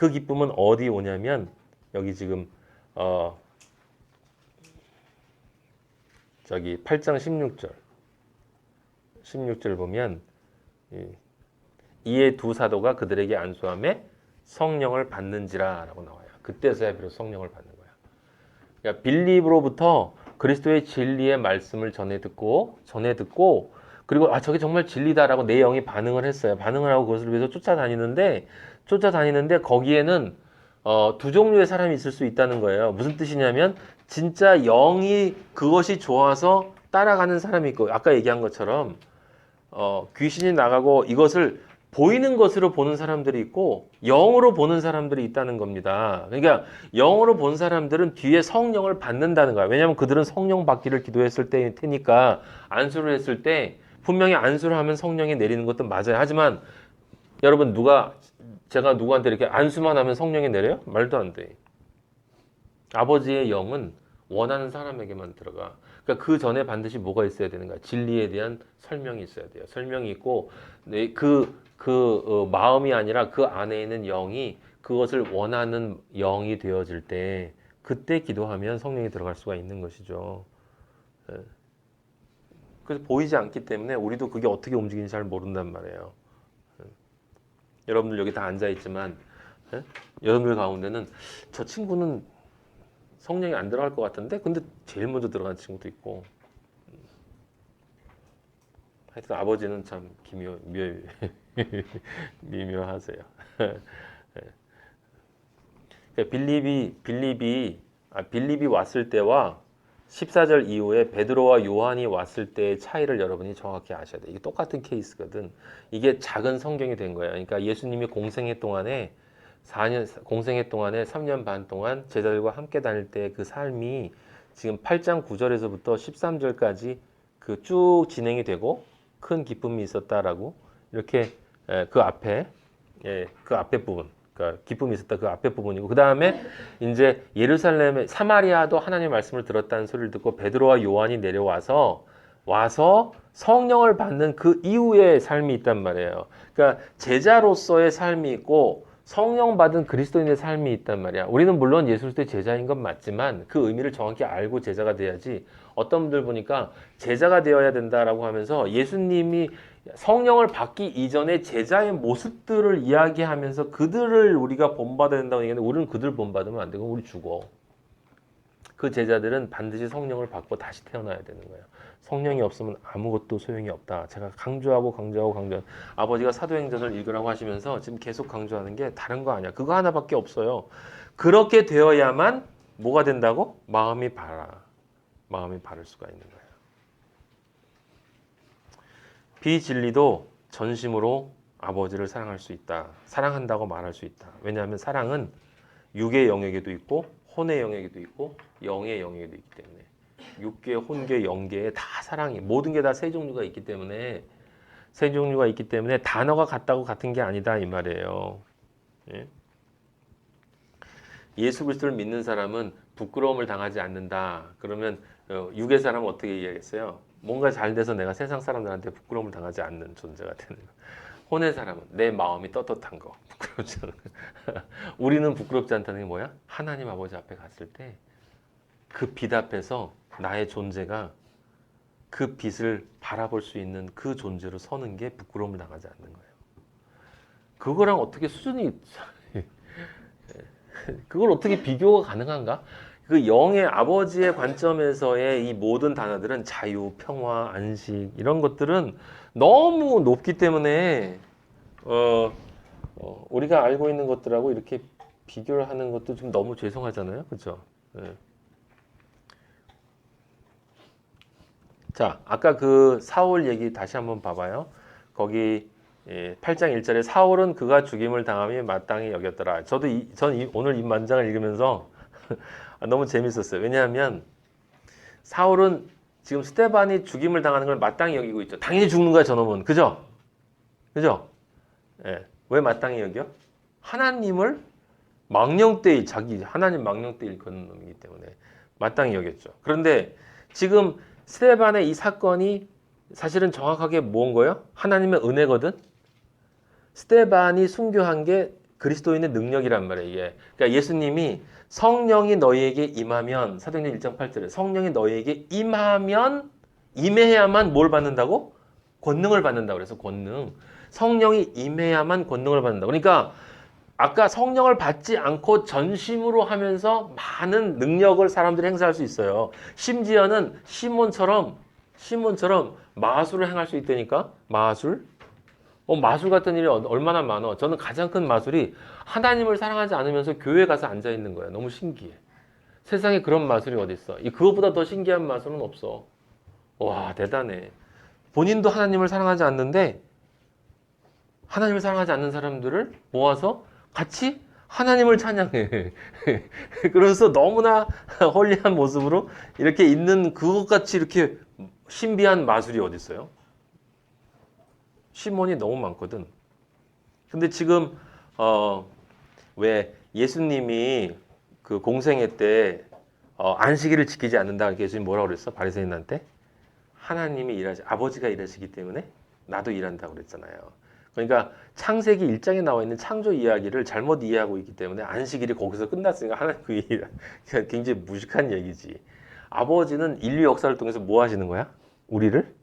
그 기쁨은 어디 오냐면 여기 지금 저기 8장 16절 보면 이에 두 사도가 그들에게 안수함에 성령을 받는지라라고 나와요. 그때서야 비로소 성령을 받는 거야. 그러니까 빌립으로부터 그리스도의 진리의 말씀을 전해 듣고 그리고 저게 정말 진리다라고 내 영이 반응을 했어요. 반응을 하고 그것을 위해서 쫓아다니는데 거기에는 두 종류의 사람이 있을 수 있다는 거예요. 무슨 뜻이냐면 진짜 영이 그것이 좋아서 따라가는 사람이 있고 아까 얘기한 것처럼 귀신이 나가고 이것을 보이는 것으로 보는 사람들이 있고 영으로 보는 사람들이 있다는 겁니다. 그러니까 영으로 본 사람들은 뒤에 성령을 받는다는 거야. 왜냐하면 그들은 성령 받기를 기도했을 때일 테니까 안수를 했을 때 분명히 안수를 하면 성령이 내리는 것도 맞아요. 하지만 여러분 제가 누구한테 이렇게 안수만 하면 성령이 내려요? 말도 안 돼. 아버지의 영은 원하는 사람에게만 들어가. 그러니까 그 전에 반드시 뭐가 있어야 되는가? 진리에 대한 설명이 있어야 돼요. 설명이 있고 마음이 아니라 그 안에 있는 영이 그것을 원하는 영이 되어질 때 그때 기도하면 성령이 들어갈 수가 있는 것이죠. 그래서 보이지 않기 때문에 우리도 그게 어떻게 움직이는지 잘 모른단 말이에요. 여러분들 여기 다 앉아 있지만 여러분들 가운데는 저 친구는 성령이 안 들어갈 것 같은데 근데 제일 먼저 들어간 친구도 있고 하여튼 아버지는 참 미묘하세요. 빌립이 왔을 때와 14절 이후에 베드로와 요한이 왔을 때의 차이를 여러분이 정확히 아셔야 돼요. 이게 똑같은 케이스거든. 이게 작은 성경이 된 거예요. 그러니까 예수님이 공생애 동안에 3년 반 동안 제자들과 함께 다닐 때 그 삶이 지금 8장 9절에서부터 13절까지 그 쭉 진행이 되고 큰 기쁨이 있었다라고 이렇게 그 앞에 부분, 그러니까 기쁨이 있었다 그 앞에 부분이고 그 다음에 이제 예루살렘의 사마리아도 하나님의 말씀을 들었다는 소리를 듣고 베드로와 요한이 내려와서 성령을 받는 그 이후의 삶이 있단 말이에요. 그러니까 제자로서의 삶이 있고 성령 받은 그리스도인의 삶이 있단 말이야. 우리는 물론 예수 그리스도의 제자인 건 맞지만 그 의미를 정확히 알고 제자가 돼야지. 어떤 분들 보니까 제자가 되어야 된다라고 하면서 예수님이 성령을 받기 이전에 제자의 모습들을 이야기하면서 그들을 우리가 본받아야 된다고 얘기하는데 우리는 그들 본받으면 안 되고 우리 죽어. 그 제자들은 반드시 성령을 받고 다시 태어나야 되는 거예요. 성령이 없으면 아무것도 소용이 없다. 제가 강조하고 아버지가 사도행전을 읽으라고 하시면서 지금 계속 강조하는 게 다른 거 아니야. 그거 하나밖에 없어요. 그렇게 되어야만 뭐가 된다고? 마음이 바를 수가 있는 거예요. 비진리도 전심으로 아버지를 사랑할 수 있다. 사랑한다고 말할 수 있다. 왜냐하면 사랑은 육의 영역에도 있고 혼의 영역에도 있고 영의 영역에도 있기 때문에 육계, 혼계, 영계에 다 사랑이 모든 게 다 세 종류가 있기 때문에 단어가 같다고 같은 게 아니다 이 말이에요. 예? 예수 그리스도를 믿는 사람은 부끄러움을 당하지 않는다. 그러면 육의 사람은 어떻게 이해하겠어요? 뭔가 잘 돼서 내가 세상 사람들한테 부끄러움을 당하지 않는 존재가 되는 거예요. 혼의 사람은 내 마음이 떳떳한 거 부끄럽지 않은 거. 우리는 부끄럽지 않다는 게 뭐야? 하나님 아버지 앞에 갔을 때 그 빛 앞에서 나의 존재가 그 빛을 바라볼 수 있는 그 존재로 서는 게 부끄러움을 당하지 않는 거예요. 그거랑 어떻게 그걸 어떻게 비교가 가능한가? 그 영의 아버지의 관점에서의 이 모든 단어들은 자유, 평화, 안식 이런 것들은 너무 높기 때문에 우리가 알고 있는 것들하고 이렇게 비교를 하는 것도 좀 너무 죄송하잖아요, 그렇죠? 네. 자, 아까 그 사울 얘기 다시 한번 봐봐요. 거기 8장 1절에 사울은 그가 죽임을 당함이 마땅히 여겼더라. 전 오늘 이 만장을 읽으면서 너무 재밌었어요. 왜냐하면 사울은 지금 스데반이 죽임을 당하는 걸 마땅히 여기고 있죠. 당연히 죽는 거야, 저놈은. 그죠? 예. 왜 마땅히 여겨? 하나님을 하나님 망령되이 일컫는 놈이기 때문에 마땅히 여겼죠. 그런데 지금 스데반의 이 사건이 사실은 정확하게 뭔 거예요? 하나님의 은혜거든? 스데반이 순교한 게 그리스도인의 능력이란 말이에요, 이게. 그러니까 예수님이 성령이 너희에게 임하면, 사도행전 1장 8절에 성령이 너희에게 임해야만 뭘 받는다고? 권능을 받는다고 그래서 권능. 성령이 임해야만 권능을 받는다. 그러니까 아까 성령을 받지 않고 전심으로 하면서 많은 능력을 사람들이 행사할 수 있어요. 심지어는 시몬처럼 마술을 행할 수 있다니까? 마술? 마술 같은 일이 얼마나 많아. 저는 가장 큰 마술이 하나님을 사랑하지 않으면서 교회 가서 앉아 있는 거예요. 너무 신기해. 세상에 그런 마술이 어디 있어? 그거보다 더 신기한 마술은 없어. 와, 대단해. 본인도 하나님을 사랑하지 않는데 하나님을 사랑하지 않는 사람들을 모아서 같이 하나님을 찬양해. 그래서 너무나 홀리한 모습으로 이렇게 있는 그것같이 이렇게 신비한 마술이 어디 있어요? 시몬이 너무 많거든. 근데 지금 왜 예수님이 그 공생애 때 안식일을 지키지 않는다. 이렇게 예수님 뭐라고 그랬어? 바리새인한테 하나님이 아버지가 일하시기 때문에 나도 일한다고 그랬잖아요. 그러니까 창세기 1장에 나와 있는 창조 이야기를 잘못 이해하고 있기 때문에 안식일이 거기서 끝났으니까 하나님 그 일 굉장히 무식한 얘기지. 아버지는 인류 역사를 통해서 뭐 하시는 거야? 우리를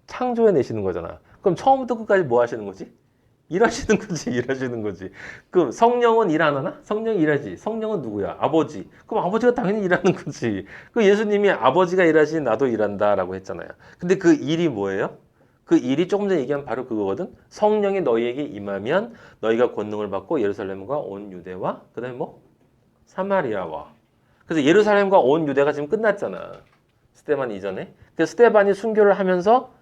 창조해 내시는 거잖아. 그럼 처음부터 끝까지 뭐 하시는 거지? 일하시는 거지, 일하시는 거지. 그럼 성령은 일 안 하나? 성령이 일하지. 성령은 누구야? 아버지. 그럼 아버지가 당연히 일하는 거지. 그 예수님이 아버지가 일하시니 나도 일한다라고 했잖아요. 근데 그 일이 뭐예요? 그 일이 조금 전에 얘기한 바로 그거거든. 성령이 너희에게 임하면 너희가 권능을 받고 예루살렘과 온 유대와 그다음에 뭐? 사마리아와. 그래서 예루살렘과 온 유대가 지금 끝났잖아. 스데반 이전에. 그래서 스데반이 순교를 하면서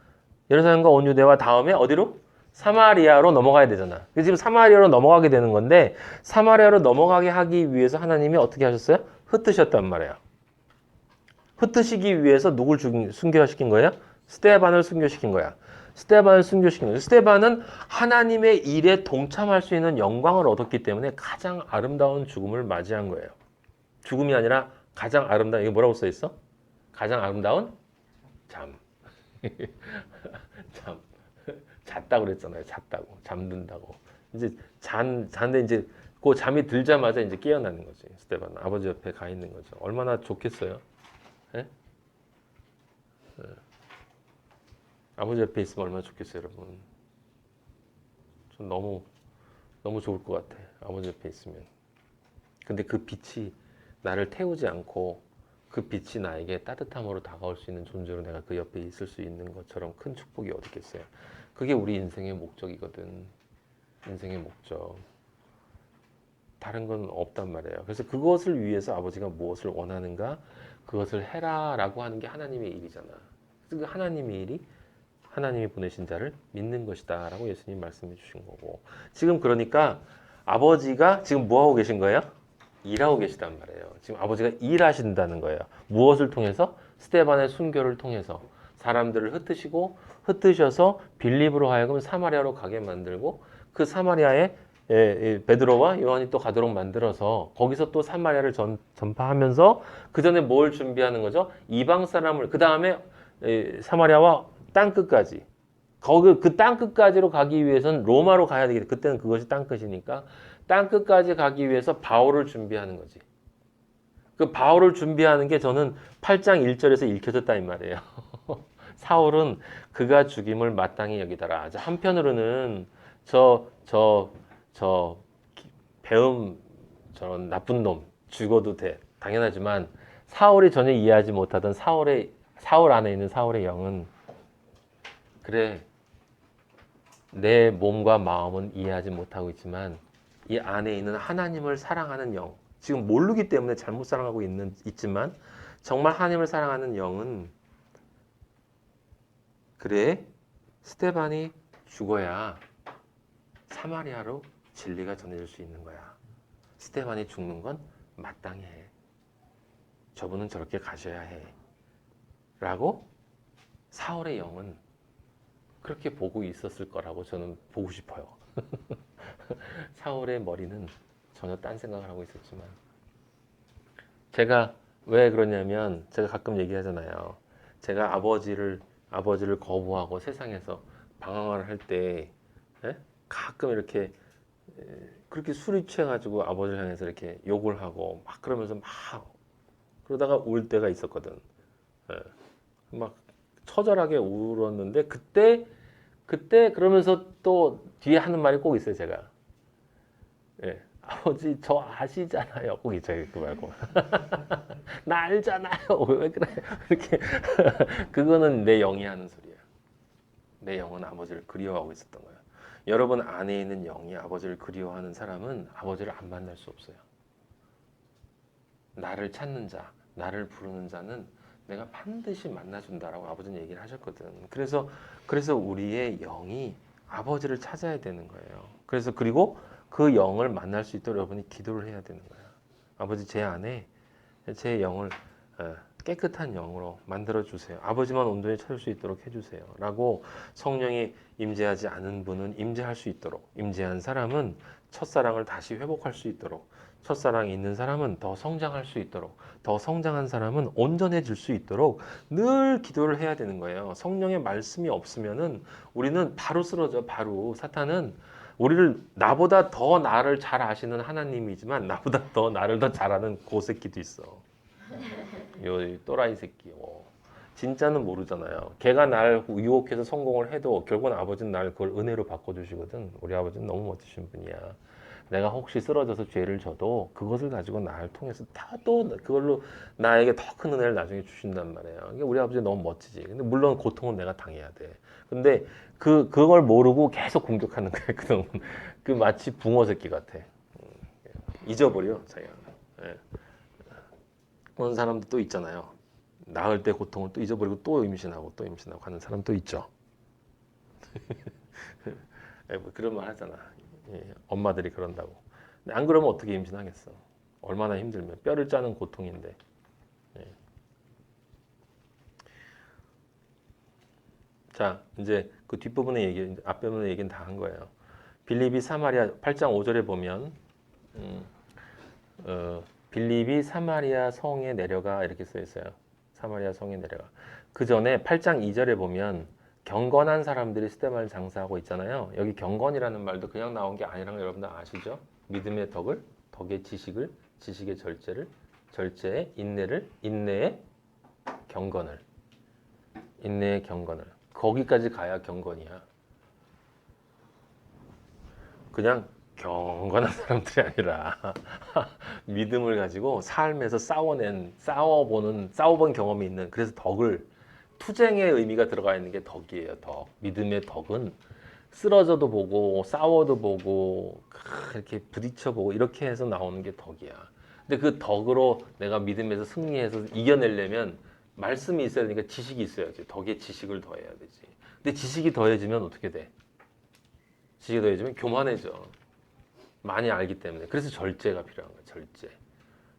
예루살렘과 온 유대와 다음에 어디로? 사마리아로 넘어가야 되잖아. 지금 사마리아로 넘어가게 되는 건데 사마리아로 넘어가게 하기 위해서 하나님이 어떻게 하셨어요? 흩으셨단 말이에요. 흩으시기 위해서 누굴 순교시킨 거예요? 스데반을 순교시킨 거야. 스데반을 순교시킨 거예요. 스데반은 하나님의 일에 동참할 수 있는 영광을 얻었기 때문에 가장 아름다운 죽음을 맞이한 거예요. 죽음이 아니라 가장 아름다운, 이게 뭐라고 써 있어? 가장 아름다운 잠. 잠. 잤다고 그랬잖아요. 잤다고. 잠든다고. 이제 잔데 이제 그 잠이 들자마자 이제 깨어나는 거지. 스데반 아버지 옆에 가 있는 거죠. 얼마나 좋겠어요. 예? 예. 아버지 옆에 있으면 얼마나 좋겠어요, 여러분. 전 너무 좋을 것 같아. 아버지 옆에 있으면. 근데 그 빛이 나를 태우지 않고 그 빛이 나에게 따뜻함으로 다가올 수 있는 존재로 내가 그 옆에 있을 수 있는 것처럼 큰 축복이 어디 있겠어요. 그게 우리 인생의 목적이거든. 인생의 목적. 다른 건 없단 말이에요. 그래서 그것을 위해서 아버지가 무엇을 원하는가? 그것을 해라라고 하는 게 하나님의 일이잖아. 그래서 그 하나님의 일이 하나님이 보내신 자를 믿는 것이다 라고 예수님 말씀해 주신 거고. 지금 그러니까 아버지가 지금 뭐 하고 계신 거예요? 일하고 계시단 말이에요. 지금 아버지가 일하신다는 거예요. 무엇을 통해서? 스데반의 순교를 통해서 사람들을 흩으셔서 빌립으로 하여금 사마리아로 가게 만들고 그 사마리아에 베드로와 요한이 또 가도록 만들어서 거기서 또 사마리아를 전파하면서 그 전에 뭘 준비하는 거죠? 이방 사람을 그 다음에 사마리아와 땅 끝까지 거기 그 땅 끝까지로 가기 위해서는 로마로 가야 되겠다. 그때는 그것이 땅 끝이니까 땅 끝까지 가기 위해서 바울을 준비하는 거지. 그 바울을 준비하는 게 저는 8장 1절에서 읽혀졌다 이 말이에요. 사울은 그가 죽임을 마땅히 여기더라. 한편으로는 저 배움 저런 나쁜 놈 죽어도 돼. 당연하지만 사울이 전혀 이해하지 못하던 사울 안에 있는 사울의 영은 그래 내 몸과 마음은 이해하지 못하고 있지만 이 안에 있는 하나님을 사랑하는 영 지금 모르기 때문에 잘못 사랑하고 있지만 정말 하나님을 사랑하는 영은 그래 스데반이 죽어야 사마리아로 진리가 전해질 수 있는 거야. 스데반이 죽는 건 마땅해. 저분은 저렇게 가셔야 해. 라고 사울의 영은 그렇게 보고 있었을 거라고 저는 보고 싶어요. 사울의 머리는 전혀 딴 생각을 하고 있었지만 제가 왜 그러냐면 제가 가끔 얘기하잖아요. 제가 아버지를 거부하고 세상에서 방황을 할 때 가끔 이렇게 그렇게 술이 취해가지고 아버지를 향해서 이렇게 욕을 하고 막 그러면서 막 그러다가 울 때가 있었거든. 예. 막 처절하게 울었는데 그때 그러면서 또 뒤에 하는 말이 꼭 있어요, 제가. 예. 아버지 저 아시잖아요. 꼭 있어요, 그 말고. 나 알잖아요. 왜 그래? 이렇게 그거는 내 영이 하는 소리야. 내 영은 아버지를 그리워하고 있었던 거야. 여러분 안에 있는 영이 아버지를 그리워하는 사람은 아버지를 안 만날 수 없어요. 나를 찾는 자, 나를 부르는 자는 내가 반드시 만나준다라고 아버지는 얘기를 하셨거든. 그래서 우리의 영이 아버지를 찾아야 되는 거예요. 그래서 그리고 그 영을 만날 수 있도록 여러분이 기도를 해야 되는 거야. 아버지 제 안에 제 영을 깨끗한 영으로 만들어 주세요. 아버지만 온전히 찾을 수 있도록 해주세요. 라고 성령이 임재하지 않은 분은 임재할 수 있도록, 임재한 사람은 첫사랑을 다시 회복할 수 있도록, 첫사랑이 있는 사람은 더 성장할 수 있도록, 더 성장한 사람은 온전해질 수 있도록 늘 기도를 해야 되는 거예요. 성령의 말씀이 없으면은 우리는 바로 쓰러져. 바로 사탄은 우리를 나보다 더 나를 잘 아시는 하나님이지만 나보다 더 나를 더 잘하는 고새끼도 있어. 요 또라이 새끼. 진짜는 모르잖아요. 걔가 날 유혹해서 성공을 해도 결국은 아버지는 날 그걸 은혜로 바꿔주시거든. 우리 아버지는 너무 멋지신 분이야. 내가 혹시 쓰러져서 죄를 져도 그것을 가지고 나를 통해서 다 또 그걸로 나에게 더 큰 은혜를 나중에 주신단 말이에요. 그러니까 우리 아버지 너무 멋지지. 근데 물론 고통은 내가 당해야 돼. 근데 그걸 모르고 계속 공격하는 거야. 그동안 그 마치 붕어 새끼 같아. 잊어버려 자기가. 예. 그런 사람도 또 있잖아요. 낳을 때 고통을 또 잊어버리고 또 임신하고 하는 사람도 있죠. 뭐 그런 말 하잖아. 예, 엄마들이 그런다고. 근데 안 그러면 어떻게 임신하겠어? 얼마나 힘들면 뼈를 짜는 고통인데. 예. 자, 이제 그 뒷부분의 얘기, 앞부분의 얘기는 다 한 거예요. 빌립이 사마리아 8장 5절에 보면 빌립이 사마리아 성에 내려가 이렇게 써 있어요. 사마리아 성에 내려가. 그 전에 8장 2절에 보면 경건한 사람들이 스데반을 장사하고 있잖아요. 여기 경건이라는 말도 그냥 나온 게 아니라는 거 여러분들 아시죠? 믿음의 덕을, 덕의 지식을, 지식의 절제를, 절제의 인내를, 인내의 경건을, 인내의 경건을. 거기까지 가야 경건이야. 그냥 경건한 사람들이 아니라 믿음을 가지고 삶에서 싸워본 경험이 있는, 그래서 덕을, 투쟁의 의미가 들어가 있는 게 덕이에요. 덕. 믿음의 덕은 쓰러져도 보고 싸워도 보고 이렇게 부딪혀 보고 이렇게 해서 나오는 게 덕이야. 근데 그 덕으로 내가 믿음에서 승리해서 이겨내려면 말씀이 있어야 되니까 지식이 있어야지. 덕에 지식을 더해야 되지. 근데 지식이 더해지면 어떻게 돼? 지식이 더해지면 교만해져. 많이 알기 때문에. 그래서 절제가 필요한 거야. 절제.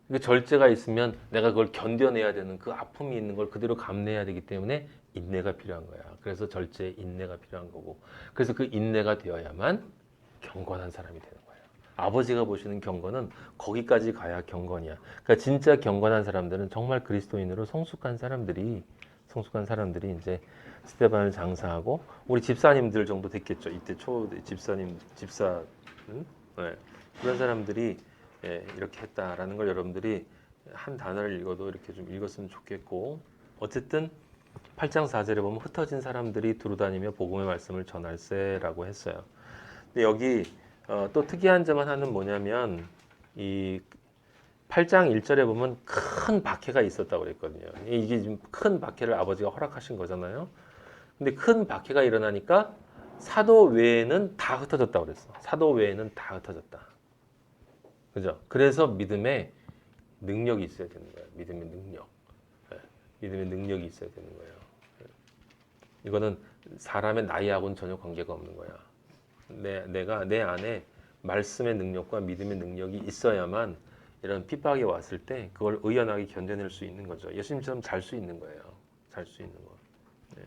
그 절제가 있으면 내가 그걸 견뎌내야 되는 그 아픔이 있는 걸 그대로 감내해야 되기 때문에 인내가 필요한 거야. 그래서 절제, 인내가 필요한 거고. 그래서 그 인내가 되어야만 경건한 사람이 되는 거예요. 아버지가 보시는 경건은 거기까지 가야 경건이야. 그러니까 진짜 경건한 사람들은 정말 그리스도인으로 성숙한 사람들이 이제 스데반을 장사하고 우리 집사님들 정도 됐겠죠. 이때 초 집사님, 네. 그런 사람들이 이렇게 했다라는 걸 여러분들이 한 단어를 읽어도 이렇게 좀 읽었으면 좋겠고, 어쨌든 8장 4절에 보면 흩어진 사람들이 두루다니며 복음의 말씀을 전할세라고 했어요. 근데 여기 또 특이한 점 하나는 뭐냐면 이 8장 1절에 보면 큰 박해가 있었다고 그랬거든요. 이게 지금 큰 박해를 아버지가 허락하신 거잖아요. 근데 큰 박해가 일어나니까 사도 외에는 다 흩어졌다고 그랬어. 사도 외에는 다 흩어졌다. 그죠? 그래서 믿음의 능력이 있어야 되는 거예요. 믿음의 능력. 믿음의 능력이 있어야 되는 거예요. 이거는 사람의 나이하고는 전혀 관계가 없는 거야. 내가 내 안에 말씀의 능력과 믿음의 능력이 있어야만 이런 핍박이 왔을 때 그걸 의연하게 견뎌낼 수 있는 거죠. 예수님처럼 잘 수 있는 거예요. 잘 수 있는 거. 네.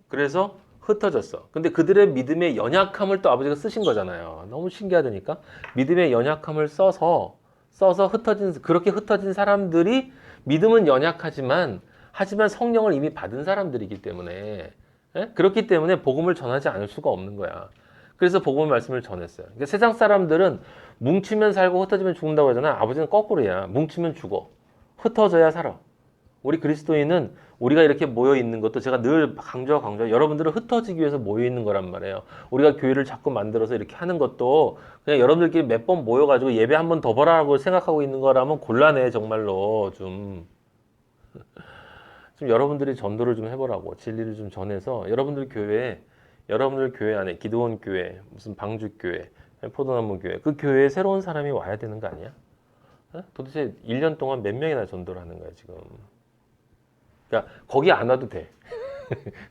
그래서 흩어졌어. 근데 그들의 믿음의 연약함을 또 아버지가 쓰신 거잖아요. 너무 신기하다니까. 믿음의 연약함을 써서 그렇게 흩어진 사람들이 믿음은 연약하지만 하지만 성령을 이미 받은 사람들이기 때문에, 그렇기 때문에 복음을 전하지 않을 수가 없는 거야. 그래서 복음의 말씀을 전했어요. 그러니까 세상 사람들은 뭉치면 살고 흩어지면 죽는다고 하잖아. 아버지는 거꾸로야. 뭉치면 죽어. 흩어져야 살아. 우리 그리스도인은 우리가 이렇게 모여 있는 것도 제가 늘 강조하고 여러분들은 흩어지기 위해서 모여 있는 거란 말이에요. 우리가 교회를 자꾸 만들어서 이렇게 하는 것도 그냥 여러분들끼리 몇 번 모여가지고 예배 한 번 더 보라고 생각하고 있는 거라면 곤란해 정말로 좀 여러분들이 전도를 좀 해보라고 진리를 좀 전해서 여러분들 교회 안에 기도원 교회 무슨 방주 교회 포도나무 교회 그 교회에 새로운 사람이 와야 되는 거 아니야? 어? 도대체 1년 동안 몇 명이나 전도를 하는 거야 지금? 그러니까 거기 안 와도 돼.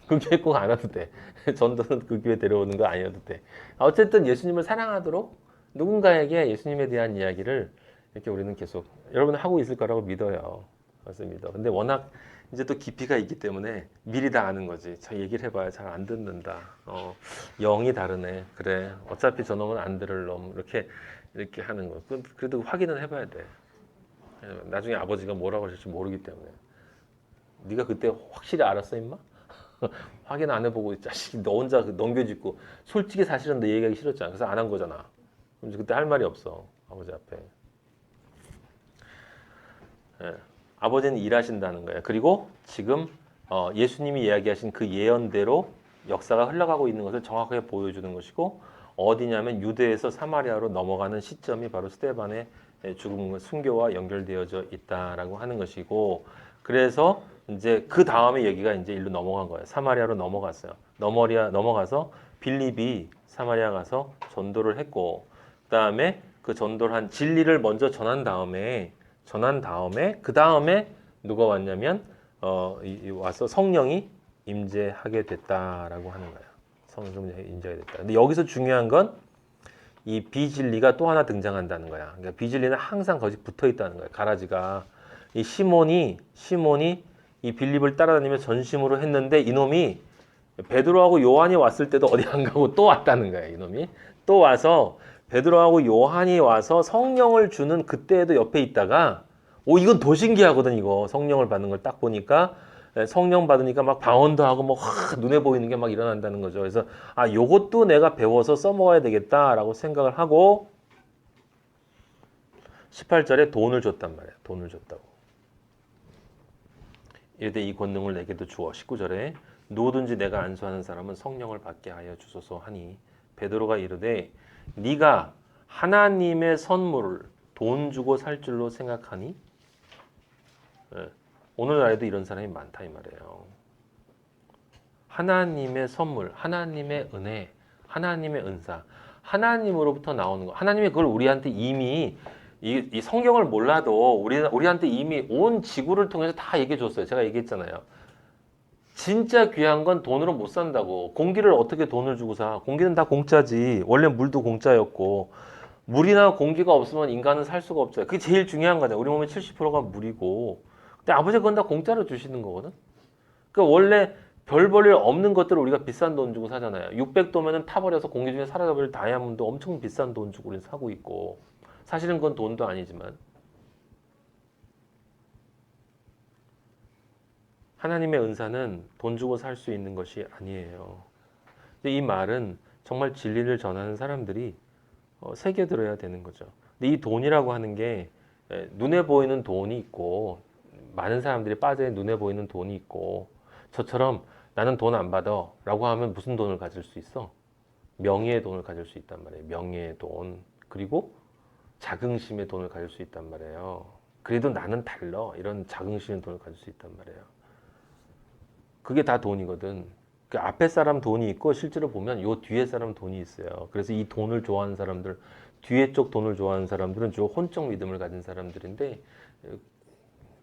그 교회 꼭 안 와도 돼. 전도는 그 교회 데려오는 거 아니어도 돼. 어쨌든 예수님을 사랑하도록 누군가에게 예수님에 대한 이야기를 이렇게 우리는 계속 여러분 하고 있을 거라고 믿어요. 맞습니다. 근데 워낙 이제 또 깊이가 있기 때문에 미리 다 아는 거지. 저 얘기를 해봐야 잘 안 듣는다. 영이 다르네. 그래. 어차피 저놈은 안 들을 놈. 이렇게 하는 거. 그래도 확인은 해봐야 돼. 나중에 아버지가 뭐라고 하실지 모르기 때문에. 네가 그때 확실히 알았어, 임마? 확인 안 해보고 이 자식이 너 혼자 넘겨짚고 솔직히 사실은 너 얘기하기 싫었잖아. 그래서 안 한 거잖아. 그럼 그때 할 말이 없어. 아버지 앞에. 예. 아버지는 일하신다는 거예요. 그리고 지금 예수님이 이야기하신 그 예언대로 역사가 흘러가고 있는 것을 정확하게 보여주는 것이고 어디냐면 유대에서 사마리아로 넘어가는 시점이 바로 스데반의 죽음, 순교와 연결되어져 있다라고 하는 것이고 그래서 이제 그 다음에 얘기가 이제 일로 넘어간 거예요. 사마리아로 넘어갔어요. 넘어가서 빌립이 사마리아 가서 전도를 했고 그 다음에 그 전도를 한 진리를 먼저 전한 다음에 그 다음에 누가 왔냐면 와서 성령이 임재하게 됐다라고 하는 거예요. 성령이 임재하게 됐다. 근데 여기서 중요한 건 이 비진리가 또 하나 등장한다는 거야. 그러니까 비진리는 항상 거기 붙어 있다는 거야. 가라지가 이 시몬이 이 빌립을 따라다니며 전심으로 했는데 이놈이 베드로하고 요한이 왔을 때도 어디 안 가고 또 왔다는 거야. 이놈이 또 와서 베드로하고 요한이 와서 성령을 주는 그때에도 옆에 있다가 이건 더 신기하거든. 이거 성령을 받는 걸 딱 보니까 성령 받으니까 막 방언도 하고 뭐 눈에 보이는 게 막 일어난다는 거죠. 그래서 요것도 내가 배워서 써먹어야 되겠다라고 생각을 하고 18절에 돈을 줬단 말이야. 돈을 줬다고. 이르되 이 권능을 내게도 주어 19절에 누구든지 내가 안수하는 사람은 성령을 받게 하여 주소서 하니 베드로가 이르되 네가 하나님의 선물을 돈 주고 살 줄로 생각하니 오늘날에도 이런 사람이 많다 이 말이에요. 하나님의 선물, 하나님의 은혜, 하나님의 은사, 하나님으로부터 나오는 거. 하나님이 그걸 우리한테 이미 이 성경을 몰라도 우리한테 이미 온 지구를 통해서 다 얘기해 줬어요. 제가 얘기했잖아요. 진짜 귀한 건 돈으로 못 산다고. 공기를 어떻게 돈을 주고 사? 공기는 다 공짜지. 원래 물도 공짜였고 물이나 공기가 없으면 인간은 살 수가 없잖아요. 그게 제일 중요한 거잖아요. 우리 몸의 70%가 물이고. 근데 아버지가 그건 다 공짜로 주시는 거거든. 그러니까 원래 별 볼 일 없는 것들을 우리가 비싼 돈 주고 사잖아요. 600도면은 타버려서 공기 중에 사라져버릴 다이아몬드 엄청 비싼 돈 주고 우리 사고 있고. 사실은 그건 돈도 아니지만. 하나님의 은사는 돈 주고 살 수 있는 것이 아니에요. 이 말은 정말 진리를 전하는 사람들이 새겨들어야 되는 거죠. 근데 이 돈이라고 하는 게 눈에 보이는 돈이 있고 많은 사람들이 빠져 눈에 보이는 돈이 있고 저처럼 나는 돈 안 받아 라고 하면 무슨 돈을 가질 수 있어? 명예의 돈을 가질 수 있단 말이에요. 명예의 돈 그리고 자긍심의 돈을 가질 수 있단 말이에요. 그래도 나는 달라 이런 자긍심의 돈을 가질 수 있단 말이에요. 그게 다 돈이거든. 그 앞에 사람 돈이 있고 실제로 보면 요 뒤에 사람 돈이 있어요. 그래서 이 돈을 좋아하는 사람들, 뒤에 쪽 돈을 좋아하는 사람들은 주로 혼적 믿음을 가진 사람들인데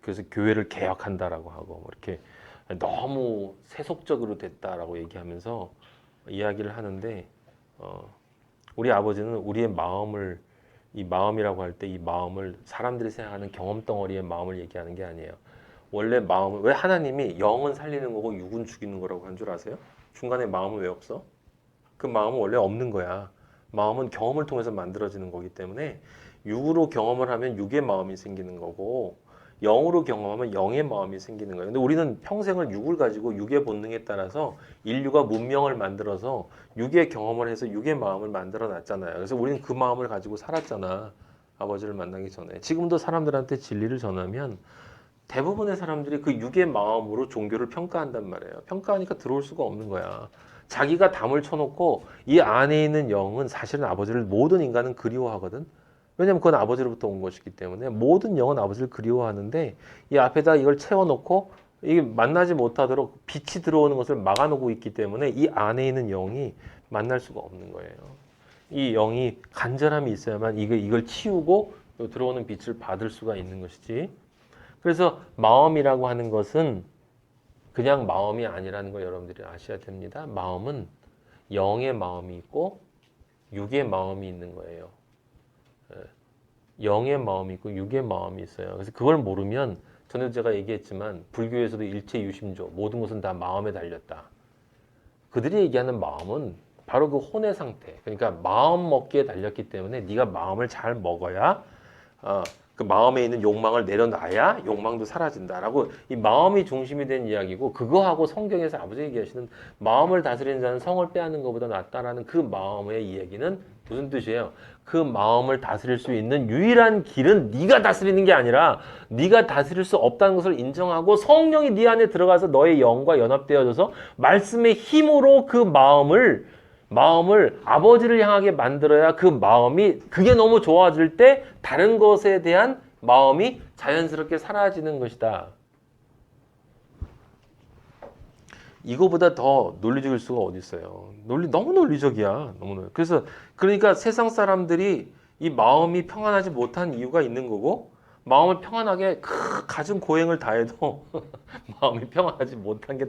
그래서 교회를 개혁한다라고 하고 뭐 이렇게 너무 세속적으로 됐다라고 얘기하면서 이야기를 하는데 우리 아버지는 우리의 마음을 이 마음이라고 할 때 이 마음을 사람들이 생각하는 경험 덩어리의 마음을 얘기하는 게 아니에요. 원래 마음을 왜 하나님이 영은 살리는 거고 육은 죽이는 거라고 한 줄 아세요? 중간에 마음은 왜 없어? 그 마음은 원래 없는 거야. 마음은 경험을 통해서 만들어지는 거기 때문에 육으로 경험을 하면 육의 마음이 생기는 거고 영으로 경험하면 영의 마음이 생기는 거예요. 근데 우리는 평생을 육을 가지고 육의 본능에 따라서 인류가 문명을 만들어서 육의 경험을 해서 육의 마음을 만들어 놨잖아요. 그래서 우리는 그 마음을 가지고 살았잖아. 아버지를 만나기 전에. 지금도 사람들한테 진리를 전하면 대부분의 사람들이 그 육의 마음으로 종교를 평가한단 말이에요. 평가하니까 들어올 수가 없는 거야. 자기가 담을 쳐놓고 이 안에 있는 영은 사실은 아버지를 모든 인간은 그리워하거든. 왜냐면 그건 아버지로부터 온 것이기 때문에 모든 영은 아버지를 그리워하는데 이 앞에다 이걸 채워놓고 이게 만나지 못하도록 빛이 들어오는 것을 막아놓고 있기 때문에 이 안에 있는 영이 만날 수가 없는 거예요. 이 영이 간절함이 있어야만 이걸 치우고 들어오는 빛을 받을 수가 있는 것이지. 그래서 마음이라고 하는 것은 그냥 마음이 아니라는 걸 여러분들이 아셔야 됩니다. 마음은 영의 마음이 있고 육의 마음이 있는 거예요. 영의 마음이 있고 육의 마음이 있어요. 그래서 그걸 모르면 전에도 제가 얘기했지만 불교에서도 일체 유심조 모든 것은 다 마음에 달렸다. 그들이 얘기하는 마음은 바로 그 혼의 상태. 그러니까 마음 먹기에 달렸기 때문에 네가 마음을 잘 먹어야 그 마음에 있는 욕망을 내려놔야 욕망도 사라진다라고 이 마음이 중심이 된 이야기고 그거하고 성경에서 아버지 얘기하시는 마음을 다스리는 자는 성을 빼앗는 것보다 낫다라는 그 마음의 이야기는 무슨 뜻이에요? 그 마음을 다스릴 수 있는 유일한 길은 네가 다스리는 게 아니라 네가 다스릴 수 없다는 것을 인정하고 성령이 네 안에 들어가서 너의 영과 연합되어져서 말씀의 힘으로 그 마음을 아버지를 향하게 만들어야 그 마음이 그게 너무 좋아질 때 다른 것에 대한 마음이 자연스럽게 사라지는 것이다. 이거보다 더 논리적일 수가 어디 있어요. 너무 논리적이야. 그래서 그러니까 세상 사람들이 이 마음이 평안하지 못한 이유가 있는 거고 마음을 평안하게 가진 고행을 다해도 마음이 평안하지 못한 게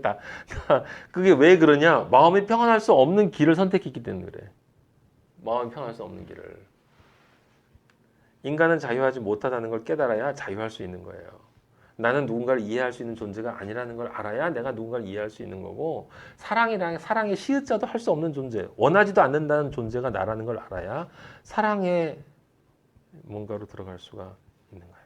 그게 왜 그러냐? 마음이 평안할 수 없는 길을 선택했기 때문에 그래. 마음이 평안할 수 없는 길을. 인간은 자유하지 못하다는 걸 깨달아야 자유할 수 있는 거예요. 나는 누군가를 이해할 수 있는 존재가 아니라는 걸 알아야 내가 누군가를 이해할 수 있는 거고 사랑의 시읒자도 할 수 없는 존재, 원하지도 않는다는 존재가 나라는 걸 알아야 사랑의 뭔가로 들어갈 수가 있는 거예요.